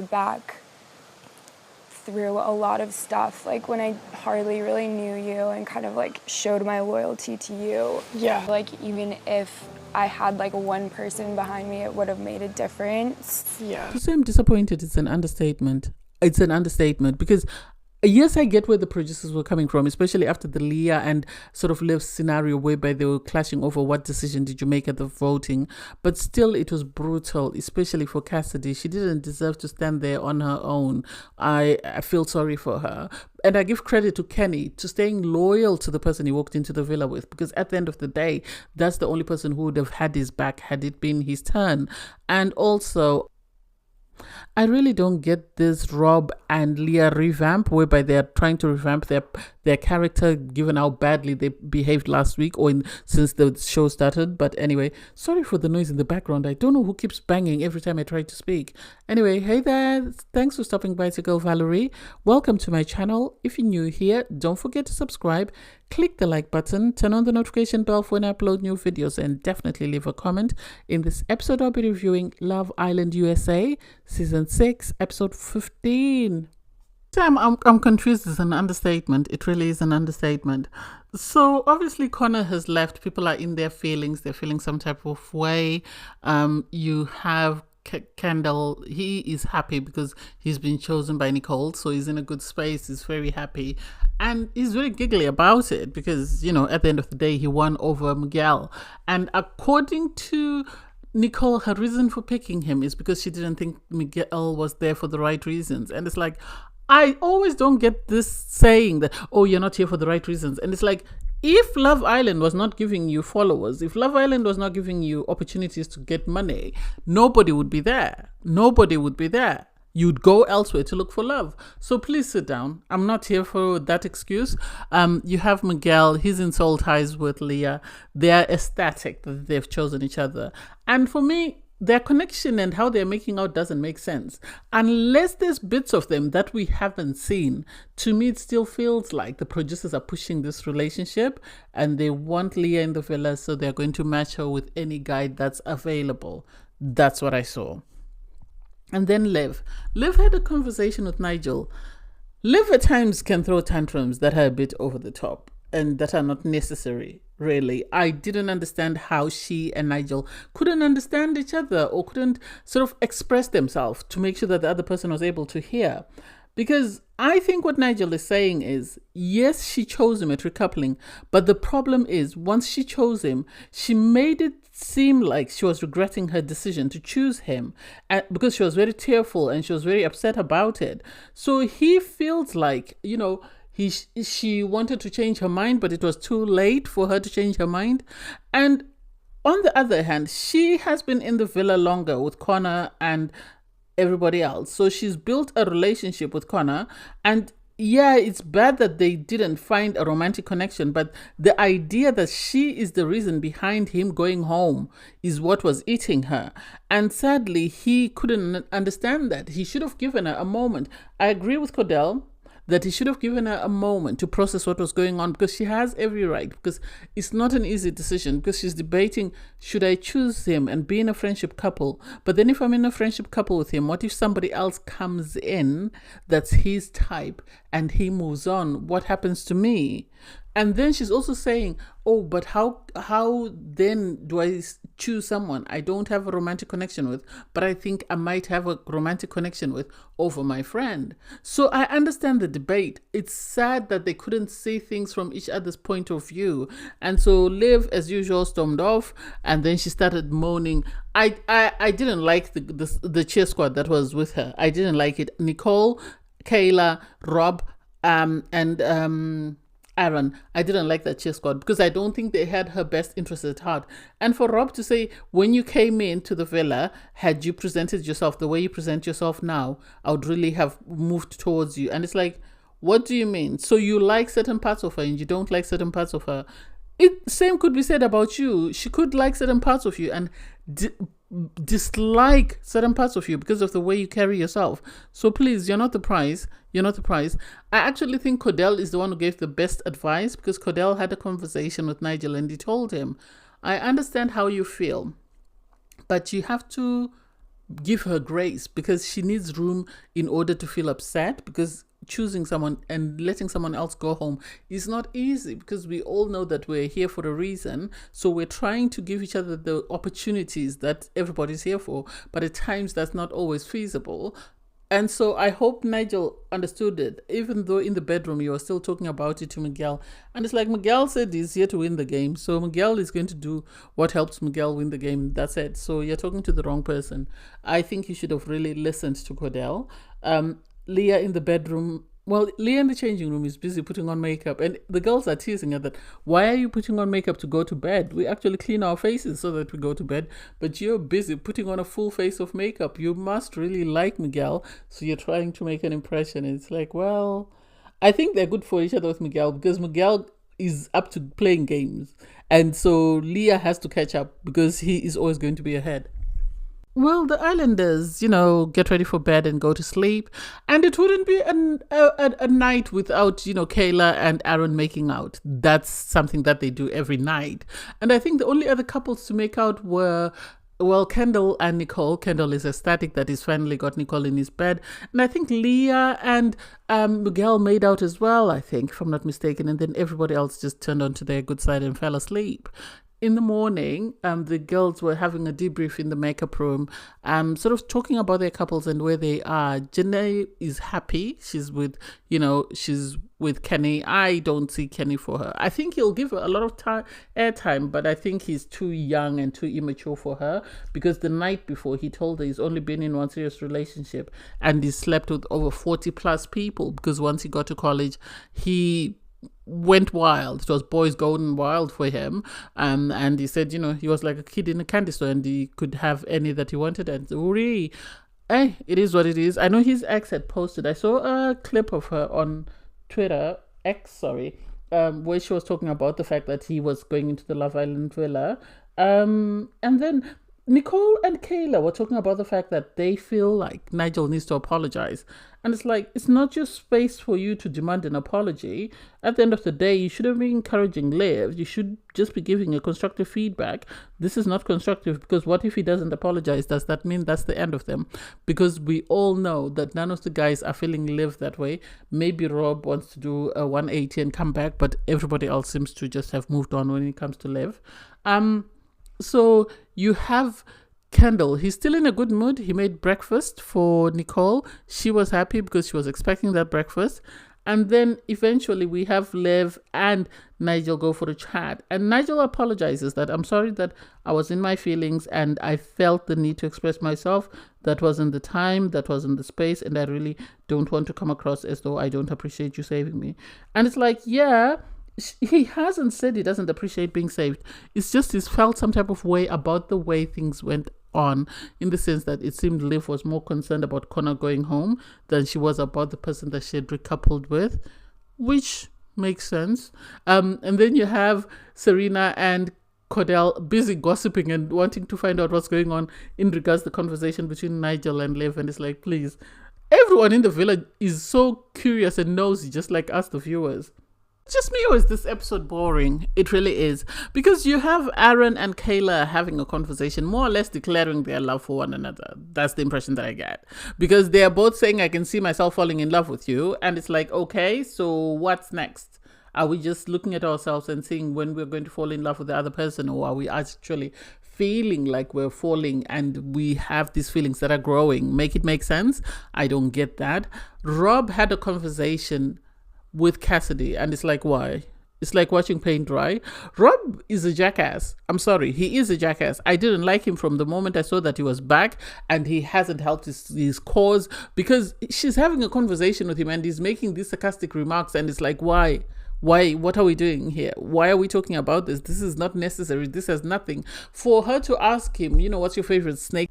back through a lot of stuff, like when I hardly really knew you and kind of like showed my loyalty to you. Yeah. Like even if I had like one person behind me, it would have made a difference. Yeah. To say I'm disappointed is an understatement. It's an understatement because yes, I get where the producers were coming from, especially after the Leah and sort of Liv scenario whereby they were clashing over what decision did you make at the voting. But still, it was brutal, especially for Cassidy. She didn't deserve to stand there on her own. I feel sorry for her. And I give credit to Kenny to staying loyal to the person he walked into the villa with, because at the end of the day, that's the only person who would have had his back had it been his turn. And also, I really don't get this Rob and Leah revamp whereby they're trying to revamp their character given how badly they behaved last week or since the show started. But anyway, sorry for the noise in the background. I don't know who keeps banging every time I try to speak. Anyway, hey there. Thanks for stopping by, to girl Valerie. Welcome to my channel. If you're new here, don't forget to subscribe. Click the like button, turn on the notification bell for when I upload new videos, and definitely leave a comment. In this episode, I'll be reviewing Love Island USA, Season 6, Episode 15. I'm confused is an understatement. It really is an understatement. So obviously Connor has left. People are in their feelings. They're feeling some type of way. You have Kendall, he is happy because he's been chosen by Nicole, so he's in a good space. He's very happy and he's very giggly about it because, you know, at the end of the day he won over Miguel. And according to Nicole, her reason for picking him is because she didn't think Miguel was there for the right reasons. And it's like, I always don't get this saying that, oh, you're not here for the right reasons. And it's like, if Love Island was not giving you followers, if Love Island was not giving you opportunities to get money, nobody would be there. Nobody would be there. You'd go elsewhere to look for love. So please sit down. I'm not here for that excuse. You have Miguel. He's in soul ties with Leah. They're ecstatic that they've chosen each other. And for me, their connection and how they're making out doesn't make sense. Unless there's bits of them that we haven't seen, to me it still feels like the producers are pushing this relationship and they want Leah in the villa, so they're going to match her with any guy that's available. That's what I saw. And then Liv had a conversation with Nigel. Liv at times can throw tantrums that are a bit over the top and that are not necessary, really. I didn't understand how she and Nigel couldn't understand each other or couldn't sort of express themselves to make sure that the other person was able to hear. Because I think what Nigel is saying is, yes, she chose him at recoupling, but the problem is once she chose him, she made it seem like she was regretting her decision to choose him because she was very tearful and she was very upset about it. So he feels like, you know, she wanted to change her mind, but it was too late for her to change her mind. And on the other hand, she has been in the villa longer with Connor and everybody else. So she's built a relationship with Connor, and yeah, it's bad that they didn't find a romantic connection, but the idea that she is the reason behind him going home is what was eating her. And sadly, he couldn't understand that. He should have given her a moment. I agree with Cordell that he should have given her a moment to process what was going on, because she has every right, because it's not an easy decision, because she's debating, should I choose him and be in a friendship couple? But then if I'm in a friendship couple with him, what if somebody else comes in that's his type and he moves on? What happens to me? And then she's also saying, oh, but how then do I choose someone I don't have a romantic connection with, but I think I might have a romantic connection with over my friend? So I understand the debate. It's sad that they couldn't see things from each other's point of view. And so Liv, as usual, stormed off, and then she started moaning. I didn't like the cheer squad that was with her. I didn't like it. Nicole, Kayla, Rob, and Aaron. I didn't like that cheer squad because I don't think they had her best interests at heart. And for Rob to say, when you came into the villa, had you presented yourself the way you present yourself now, I would really have moved towards you. And it's like, what do you mean? So you like certain parts of her and you don't like certain parts of her. Same could be said about you. She could like certain parts of you and dislike certain parts of you because of the way you carry yourself. So please, you're not the prize. You're not the prize. I actually think Cordell is the one who gave the best advice, because Cordell had a conversation with Nigel and he told him, I understand how you feel, but you have to give her grace, because she needs room in order to feel upset, because choosing someone and letting someone else go home is not easy, because we all know that we're here for a reason. So we're trying to give each other the opportunities that everybody's here for, but at times that's not always feasible. And so I hope Nigel understood it, even though in the bedroom you were still talking about it to Miguel. And it's like Miguel said he's here to win the game. So Miguel is going to do what helps Miguel win the game. That's it. So you're talking to the wrong person. I think you should have really listened to Cordell. Leah in the bedroom. Well, Leah in the changing room is busy putting on makeup, and the girls are teasing her that, why are you putting on makeup to go to bed? We actually clean our faces so that we go to bed, but you're busy putting on a full face of makeup. You must really like Miguel, so you're trying to make an impression. And it's like, well, I think they're good for each other with Miguel, because Miguel is up to playing games, and so Leah has to catch up because he is always going to be ahead. Well, the islanders, get ready for bed and go to sleep. And it wouldn't be a night without, Kayla and Aaron making out. That's something that they do every night. And I think the only other couples to make out were, well, Kendall and Nicole. Kendall is ecstatic that he's finally got Nicole in his bed. And I think Leah and Miguel made out as well, I think, if I'm not mistaken. And then everybody else just turned onto their good side and fell asleep. In the morning, the girls were having a debrief in the makeup room, sort of talking about their couples and where they are. Janae is happy. She's with Kenny. I don't see Kenny for her. I think he'll give her a lot of airtime, but I think he's too young and too immature for her, because the night before he told her he's only been in one serious relationship and he slept with over 40 plus people, because once he got to college, he went wild. It was boys going wild for him, and he said, he was like a kid in a candy store and he could have any that he wanted. And it is what it is. I know his ex had posted, I saw a clip of her on Twitter, where she was talking about the fact that he was going into the Love Island villa, and then Nicole and Kayla were talking about the fact that they feel like Nigel needs to apologize. And it's like, it's not your space for you to demand an apology. At the end of the day, you shouldn't be encouraging Liv. You should just be giving a constructive feedback. This is not constructive, because what if he doesn't apologize? Does that mean that's the end of them? Because we all know that none of the guys are feeling Liv that way. Maybe Rob wants to do a 180 and come back, but everybody else seems to just have moved on when it comes to Liv. So you have Kendall. He's still in a good mood. He made breakfast for Nicole. She was happy because she was expecting that breakfast. And then eventually we have Liv and Nigel go for a chat. And Nigel apologizes that, I'm sorry that I was in my feelings and I felt the need to express myself. That wasn't the time, that wasn't the space, and I really don't want to come across as though I don't appreciate you saving me. And it's like, yeah, he hasn't said he doesn't appreciate being saved. It's just he's felt some type of way about the way things went on, in the sense that it seemed Liv was more concerned about Connor going home than she was about the person that she had recoupled with, which makes sense. And then you have Serena and Cordell busy gossiping and wanting to find out what's going on in regards to the conversation between Nigel and Liv. And it's like, please, everyone in the village is so curious and nosy, just like us, the viewers. Just me, or is this episode boring? It really is. Because you have Aaron and Kayla having a conversation, more or less declaring their love for one another. That's the impression that I get. Because they are both saying, I can see myself falling in love with you. And it's like, okay, so what's next? Are we just looking at ourselves and seeing when we're going to fall in love with the other person? Or are we actually feeling like we're falling and we have these feelings that are growing? Make it make sense? I don't get that. Rob had a conversation with Cassidy, and it's like, why? It's like watching paint dry. Rob is a jackass. I'm sorry, he is a jackass. I didn't like him from the moment I saw that he was back, and he hasn't helped his cause, because she's having a conversation with him and he's making these sarcastic remarks, and it's like, why? What are we doing here? Why are we talking about this? This is not necessary. This has nothing. For her to ask him, what's your favorite snake?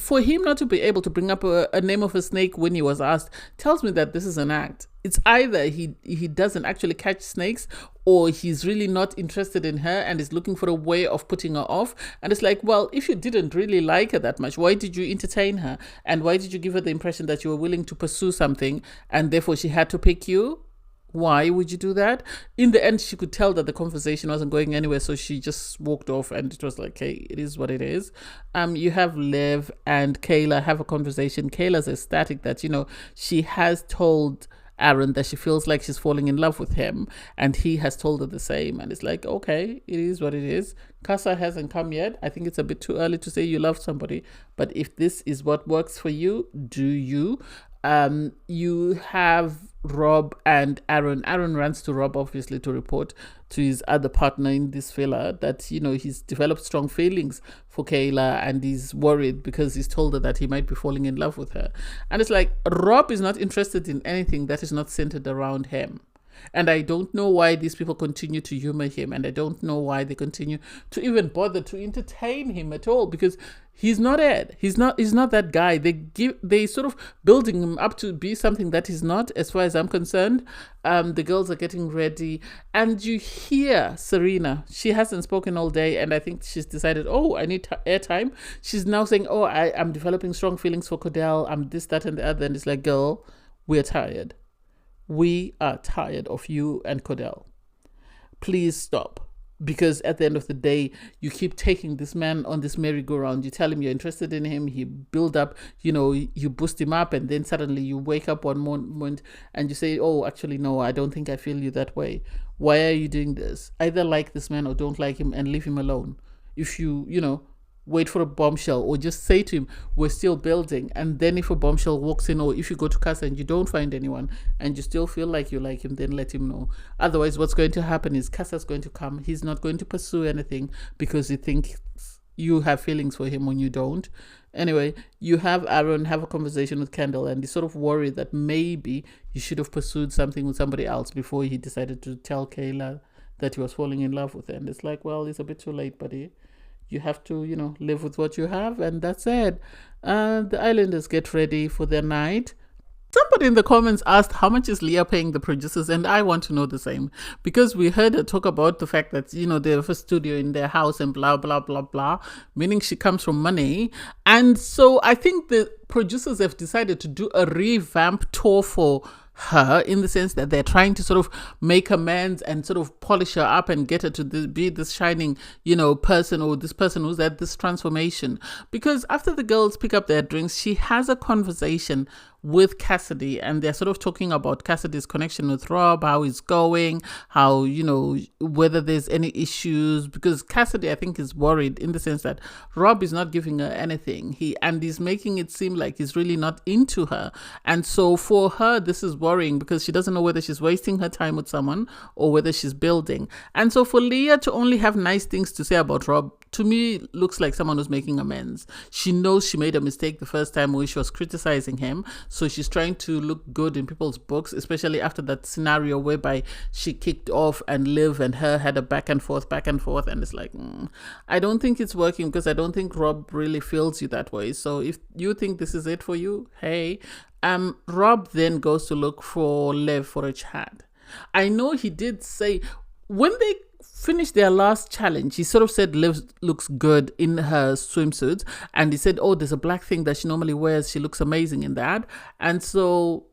For him not to be able to bring up a name of a snake when he was asked tells me that this is an act. It's either he doesn't actually catch snakes, or he's really not interested in her and is looking for a way of putting her off. And it's like, well, if you didn't really like her that much, why did you entertain her? And why did you give her the impression that you were willing to pursue something and therefore she had to pick you? Why would you do that? In the end, she could tell that the conversation wasn't going anywhere, so she just walked off, and it was like, hey, it is what it is. You have Liv and Kayla have a conversation. Kayla's ecstatic that, she has told Aaron that she feels like she's falling in love with him, and he has told her the same. And it's like, okay, it is what it is. Casa hasn't come yet. I think it's a bit too early to say you love somebody, but if this is what works for you, do you. You have Rob and Aaron. Aaron runs to Rob, obviously, to report to his other partner in this villa that, he's developed strong feelings for Kayla, and he's worried because he's told her that he might be falling in love with her. And it's like, Rob is not interested in anything that is not centered around him. And I don't know why these people continue to humor him, and I don't know why they continue to even bother to entertain him at all, because he's not it. He's not that guy. They sort of building him up to be something that he's not, as far as I'm concerned. The girls are getting ready, and you hear Serena. She hasn't spoken all day, and I think she's decided, oh, I need airtime. She's now saying, oh, I'm developing strong feelings for Cordell. I'm this, that, and the other. And it's like, girl, we're tired. We are tired of you and Cordell. Please stop. Because at the end of the day, you keep taking this man on this merry-go-round. You tell him you're interested in him. He build up, you boost him up, and then suddenly you wake up one moment and you say, oh, actually, no, I don't think I feel you that way. Why are you doing this? Either like this man or don't like him and leave him alone. If you, wait for a bombshell, or just say to him, we're still building. And then if a bombshell walks in, or if you go to Casa and you don't find anyone and you still feel like you like him, then let him know. Otherwise, what's going to happen is Casa's going to come. He's not going to pursue anything because he thinks you have feelings for him when you don't. Anyway, you have Aaron have a conversation with Kendall, and he's sort of worried that maybe he should have pursued something with somebody else before he decided to tell Kayla that he was falling in love with her. And it's like, well, it's a bit too late, buddy. You have to, live with what you have, and that's it. The Islanders get ready for their night. Somebody in the comments asked, how much is Leah paying the producers? And I want to know the same, because we heard her talk about the fact that, they have a studio in their house and blah, blah, blah, blah, meaning she comes from money. And so I think the producers have decided to do a revamp tour for her, in the sense that they're trying to sort of make amends and sort of polish her up and get her to be this shining, person, or this person who's at this transformation. Because after the girls pick up their drinks, she has a conversation with Cassidy, and they're sort of talking about Cassidy's connection with Rob, how he's going, how, whether there's any issues, because Cassidy, I think, is worried in the sense that Rob is not giving her anything. He's making it seem like he's really not into her. And so for her, this is worrying, because she doesn't know whether she's wasting her time with someone or whether she's building. And so for Leah to only have nice things to say about Rob, to me, looks like someone who's making amends. She knows she made a mistake the first time when she was criticizing him. So she's trying to look good in people's books, especially after that scenario whereby she kicked off and Liv and her had a back and forth. And it's like, I don't think it's working, because I don't think Rob really feels you that way. So if you think this is it for you, hey. Rob then goes to look for Liv for a chat. I know he did say, when they finished their last challenge, he sort of said Liv looks good in her swimsuit, and he said, oh, there's a black thing that she normally wears, she looks amazing in that. And so,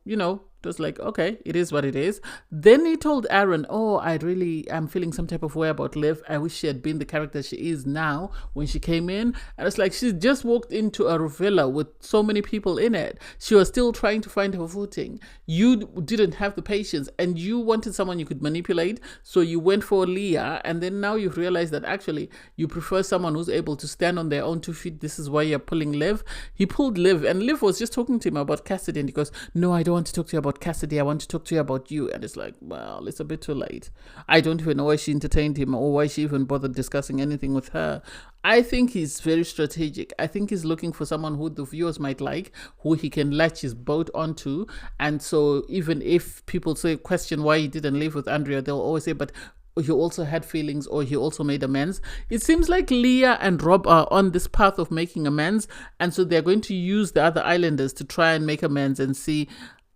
it was like, okay, it is what it is. Then he told Aaron, oh, I really am feeling some type of way about Liv. I wish she had been the character she is now when she came in. And it's like, she just walked into a villa with so many people in it. She was still trying to find her footing. You didn't have the patience, and you wanted someone you could manipulate. So you went for Leah, and then now you've realized that actually you prefer someone who's able to stand on their own 2 feet. This is why you're pulling Liv. He pulled Liv, and Liv was just talking to him about Cassidy, and he goes, no, I don't want to talk to you about Cassidy, I want to talk to you about you. And it's like, well, it's a bit too late. I don't even know why she entertained him, or why she even bothered discussing anything with her. I think he's very strategic. I think he's looking for someone who the viewers might like, who he can latch his boat onto. And so even if people question why he didn't live with Andrea, they'll always say, but he also had feelings, or he also made amends. It seems like Leah and Rob are on this path of making amends, and so they're going to use the other Islanders to try and make amends and see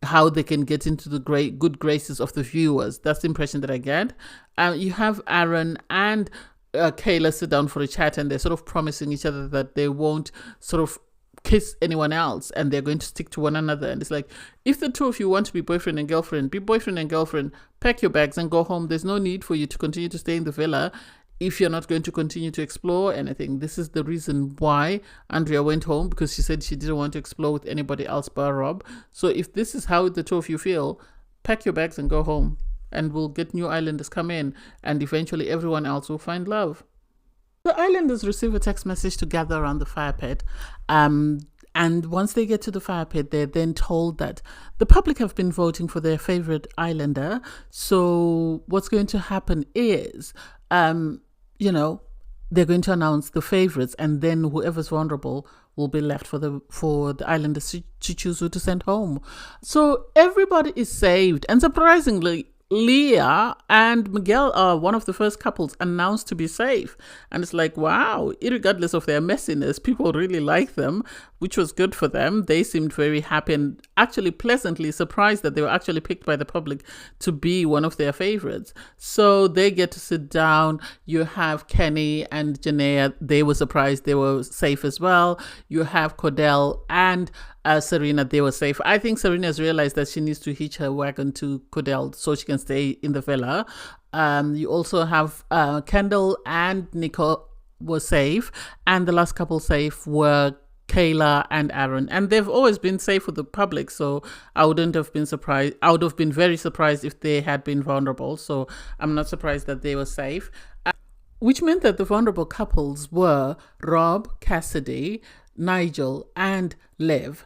how they can get into the good graces of the viewers. That's the impression that I get. You have Aaron and Kayla sit down for a chat, and they're sort of promising each other that they won't sort of kiss anyone else, and they're going to stick to one another. And it's like, if the two of you want to be boyfriend and girlfriend, be boyfriend and girlfriend, pack your bags and go home. There's no need for you to continue to stay in the villa if you're not going to continue to explore anything. This is the reason why Andrea went home, because she said she didn't want to explore with anybody else but Rob. So if this is how the two of you feel, pack your bags and go home, and we'll get new islanders come in, and eventually everyone else will find love. The islanders receive a text message to gather around the fire pit. And once they get to the fire pit, they're then told that the public have been voting for their favorite islander. So what's going to happen is, they're going to announce the favorites, and then whoever's vulnerable will be left for the islanders to choose who to send home. So everybody is saved, and surprisingly, Leah and Miguel are one of the first couples announced to be safe. And it's like, wow, irregardless of their messiness, people really like them, which was good for them. They seemed very happy and actually pleasantly surprised that they were actually picked by the public to be one of their favorites. So they get to sit down. You have Kenny and Janaea. They were surprised they were safe as well. You have Cordell and Serena, they were safe. I think Serena has realized that she needs to hitch her wagon to Cordell so she can stay in the villa. You also have Kendall and Nicole were safe, and the last couple safe were Kayla and Aaron, and they've always been safe with the public, so I wouldn't have been surprised. I would have been very surprised if they had been vulnerable, so I'm not surprised that they were safe. Which meant that the vulnerable couples were Rob, Cassidy, Nigel, and Liv.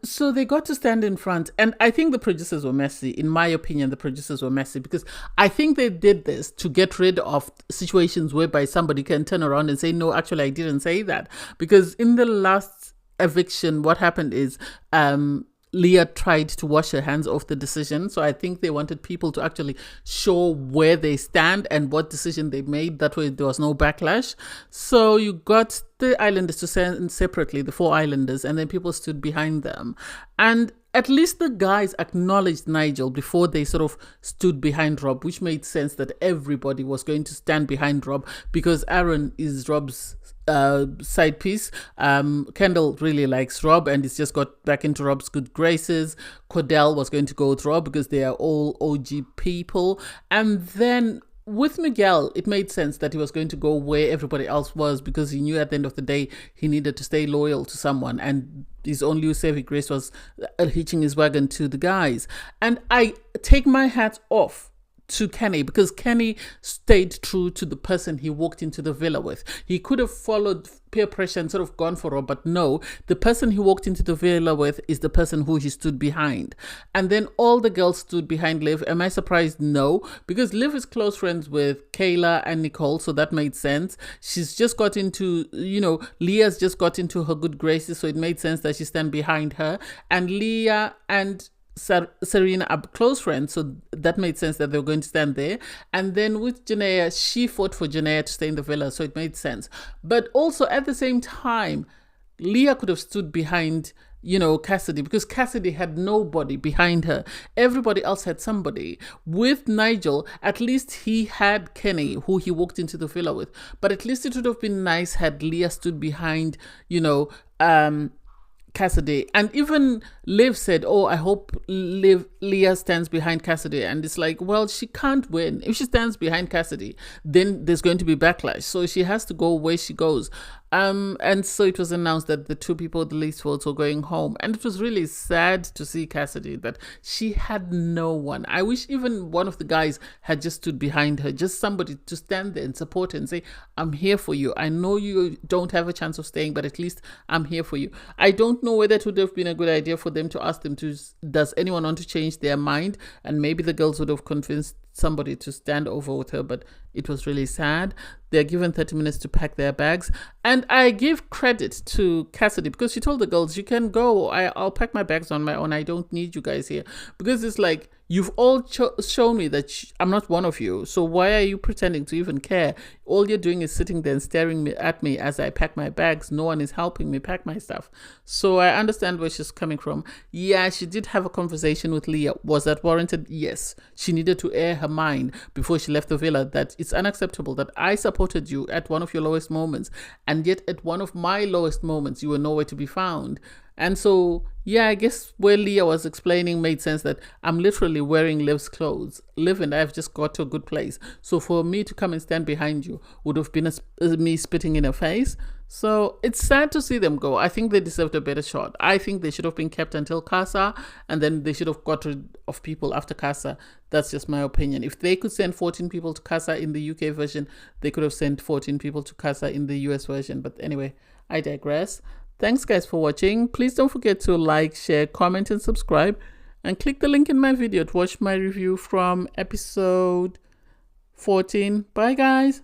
So they got to stand in front, and I think the producers were messy. In my opinion, the producers were messy because I think they did this to get rid of situations whereby somebody can turn around and say, no, actually, I didn't say that. Because in the last eviction, what happened is Leah tried to wash her hands off the decision. So I think they wanted people to actually show where they stand and what decision they made. That way there was no backlash. So you got the islanders to stand separately, the 4 islanders, and then people stood behind them. And at least the guys acknowledged Nigel before they sort of stood behind Rob, which made sense that everybody was going to stand behind Rob because Aaron is Rob's side piece. Kendall really likes Rob and he's just got back into Rob's good graces. Cordell was going to go with Rob because they are all OG people. And then with Miguel, it made sense that he was going to go where everybody else was because he knew at the end of the day he needed to stay loyal to someone, and his only saving grace was hitching his wagon to the guys. And I take my hat off to Kenny because Kenny stayed true to the person he walked into the villa with. He could have followed peer pressure and sort of gone for Rob, but no, the person he walked into the villa with is the person who he stood behind. And then all the girls stood behind Liv. Am I surprised? No, because Liv is close friends with Kayla and Nicole, so that made sense. She's just got into, Leah's just got into her good graces, so it made sense that she stand behind her. And Leah and Serena are close friends, so that made sense that they were going to stand there. And then with Janaea, she fought for Janaea to stay in the villa, so it made sense. But also at the same time, Leah could have stood behind Cassidy, because Cassidy had nobody behind her. Everybody else had somebody. With Nigel, at least he had Kenny, who he walked into the villa with. But at least it would have been nice had Leah stood behind, Cassidy. And even Liv said, oh, I hope Leah stands behind Cassidy. And it's like, well, she can't win. If she stands behind Cassidy, then there's going to be backlash. So she has to go where she goes. And so it was announced that the 2 people with the least votes were going home. And it was really sad to see Cassidy, that she had no one. I wish even one of the guys had just stood behind her, just somebody to stand there and support her and say, I'm here for you. I know you don't have a chance of staying, but at least I'm here for you. I don't know whether it would have been a good idea for them to ask them to, does anyone want to change their mind? And maybe the girls would have convinced somebody to stand over with her, but it was really sad. They're given 30 minutes to pack their bags. And I give credit to Cassidy because she told the girls, you can go. I'll pack my bags on my own. I don't need you guys here. Because it's like, you've all shown me that I'm not one of you. So why are you pretending to even care? All you're doing is sitting there and staring at me as I pack my bags. No one is helping me pack my stuff. So I understand where she's coming from. Yeah, she did have a conversation with Leah. Was that warranted? Yes. She needed to air her mind before she left the villa that it's unacceptable that I supported you at one of your lowest moments, and yet at one of my lowest moments, you were nowhere to be found. And so, yeah, I guess where Leah was explaining made sense, that I'm literally wearing Liv's clothes. Liv and I have just got to a good place. So for me to come and stand behind you would have been me spitting in her face. So it's sad to see them go. I think they deserved a better shot. I think they should have been kept until Casa, and then they should have got rid of people after Casa. That's just my opinion. If they could send 14 people to Casa in the UK version, they could have sent 14 people to Casa in the US version. But anyway, I digress. Thanks guys for watching. Please don't forget to like, share, comment and subscribe, and click the link in my video to watch my review from episode 14. Bye guys.